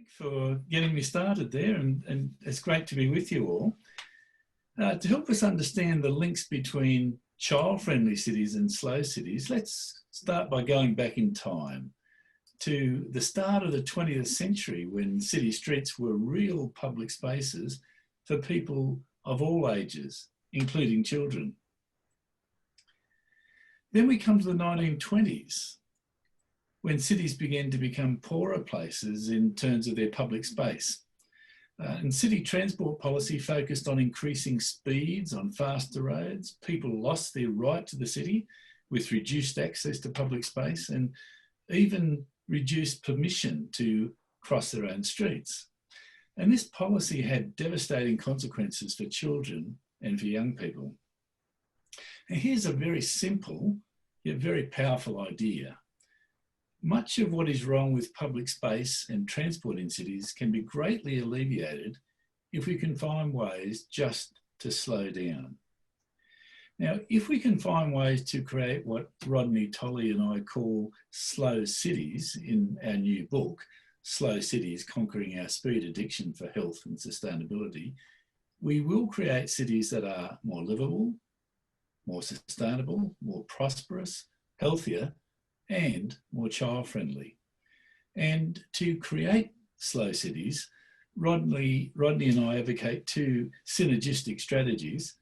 Thanks for getting me started there, and it's great to be with you all. To help us understand the links between child-friendly cities and slow cities, let's start by going back in time to the start of the 20th century when city streets were real public spaces for people of all ages, including children. Then we come to the 1920s, when cities began to become poorer places in terms of their public space. And city transport policy focused on increasing speeds on faster roads. People lost their right to the city with reduced access to public space and even reduced permission to cross their own streets. And this policy had devastating consequences for children and for young people. And here's a very simple yet very powerful idea. Much of what is wrong with public space and transport in cities can be greatly alleviated if we can find ways just to slow down. Now, if we can find ways to create what Rodney Tolley and I call slow cities in our new book, Slow Cities, Conquering Our Speed Addiction for Health and Sustainability, we will create cities that are more livable, more sustainable, more prosperous, healthier, and more child-friendly. And to create slow cities, Rodney and I advocate two synergistic strategies.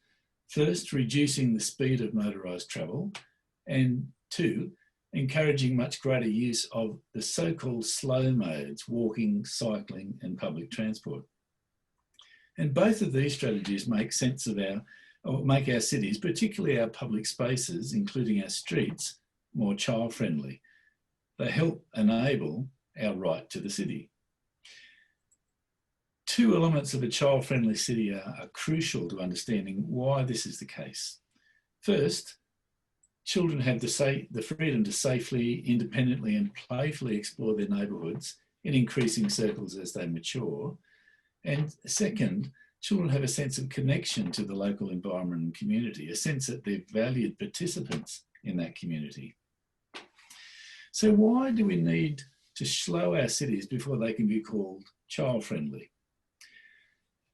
First, reducing the speed of motorised travel, and two, encouraging much greater use of the so-called slow modes, walking, cycling, and public transport. And both of these strategies make sense of make our cities, particularly our public spaces, including our streets, more child-friendly. They help enable our right to the city. Two elements of a child-friendly city are crucial to understanding why this is the case. First, children have the freedom to safely, independently and playfully explore their neighbourhoods in increasing circles as they mature. And second, children have a sense of connection to the local environment and community, a sense that they're valued participants in that community. So why do we need to slow our cities before they can be called child-friendly?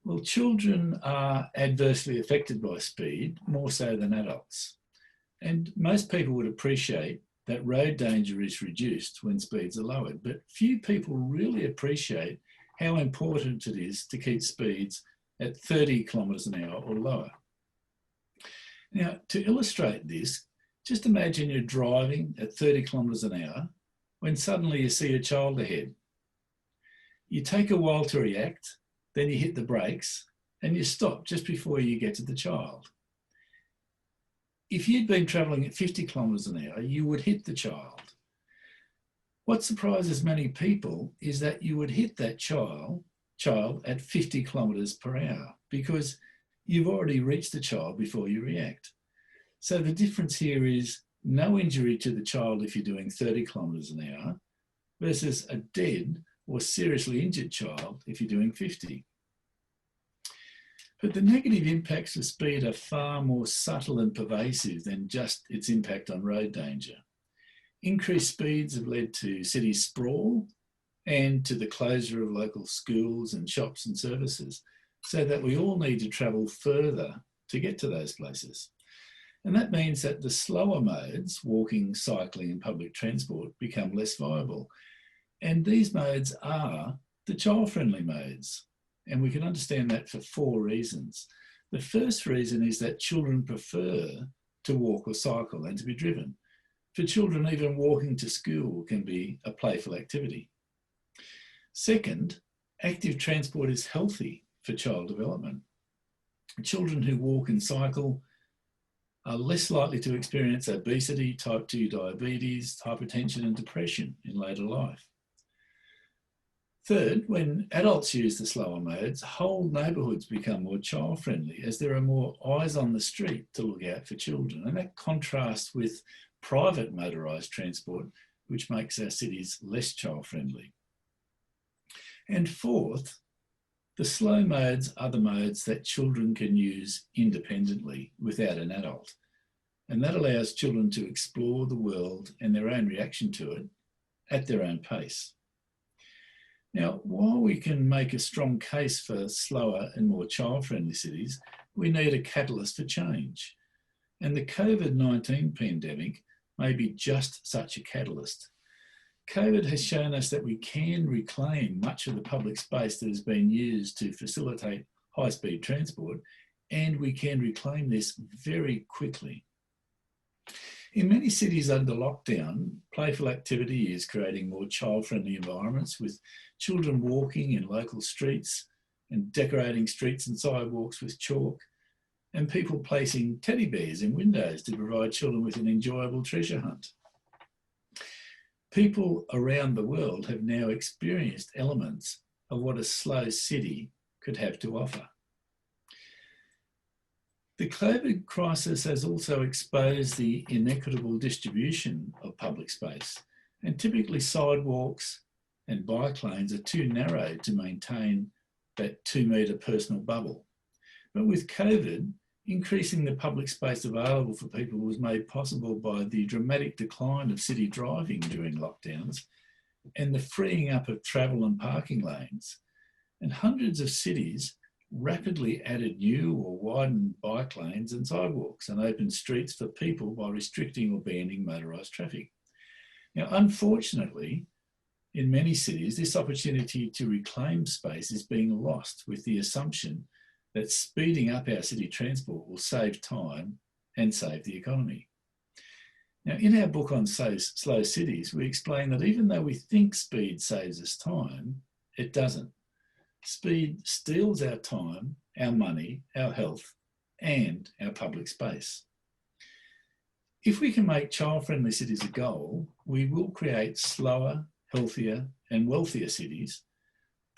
Well, children are adversely affected by speed, more so than adults. And most people would appreciate that road danger is reduced when speeds are lowered, but few people really appreciate how important it is to keep speeds at 30 kilometres an hour or lower. Now, to illustrate this, just imagine you're driving at 30 kilometres an hour when suddenly you see a child ahead. You take a while to react, then you hit the brakes and you stop just before you get to the child. If you'd been travelling at 50 kilometres an hour, you would hit the child. What surprises many people is that you would hit that child at 50 kilometres per hour because you've already reached the child before you react. So the difference here is no injury to the child if you're doing 30 kilometres an hour versus a dead or seriously injured child if you're doing 50. But the negative impacts of speed are far more subtle and pervasive than just its impact on road danger. Increased speeds have led to city sprawl and to the closure of local schools and shops and services, so that we all need to travel further to get to those places. And that means that the slower modes, walking, cycling and public transport, become less viable. And these modes are the child-friendly modes. And we can understand that for four reasons. The first reason is that children prefer to walk or cycle than to be driven. For children, even walking to school can be a playful activity. Second, active transport is healthy for child development. Children who walk and cycle are less likely to experience obesity, type 2 diabetes, hypertension and depression in later life. Third, when adults use the slower modes, whole neighbourhoods become more child-friendly as there are more eyes on the street to look out for children. And that contrasts with private motorised transport, which makes our cities less child-friendly. And fourth, the slow modes are the modes that children can use independently without an adult. And that allows children to explore the world and their own reaction to it at their own pace. Now, while we can make a strong case for slower and more child-friendly cities, we need a catalyst for change. And the COVID-19 pandemic may be just such a catalyst. COVID has shown us that we can reclaim much of the public space that has been used to facilitate high-speed transport, and we can reclaim this very quickly. In many cities under lockdown, playful activity is creating more child-friendly environments, with children walking in local streets and decorating streets and sidewalks with chalk, and people placing teddy bears in windows to provide children with an enjoyable treasure hunt. People around the world have now experienced elements of what a slow city could have to offer. The COVID crisis has also exposed the inequitable distribution of public space, and typically sidewalks and bike lanes are too narrow to maintain that 2-metre personal bubble. But with COVID, increasing the public space available for people was made possible by the dramatic decline of city driving during lockdowns and the freeing up of travel and parking lanes. And hundreds of cities rapidly added new or widened bike lanes and sidewalks and opened streets for people by restricting or banning motorised traffic. Now, unfortunately, in many cities, this opportunity to reclaim space is being lost with the assumption that speeding up our city transport will save time and save the economy. Now, in our book on slow cities, we explain that even though we think speed saves us time, it doesn't. Speed steals our time, our money, our health, and our public space. If we can make child-friendly cities a goal, we will create slower, healthier, and wealthier cities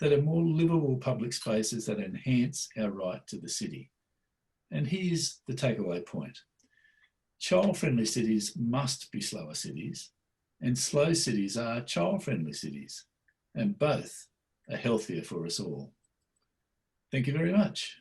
that are more livable public spaces that enhance our right to the city. And here's the takeaway point. Child-friendly cities must be slower cities, and slow cities are child-friendly cities, and both are healthier for us all. Thank you very much.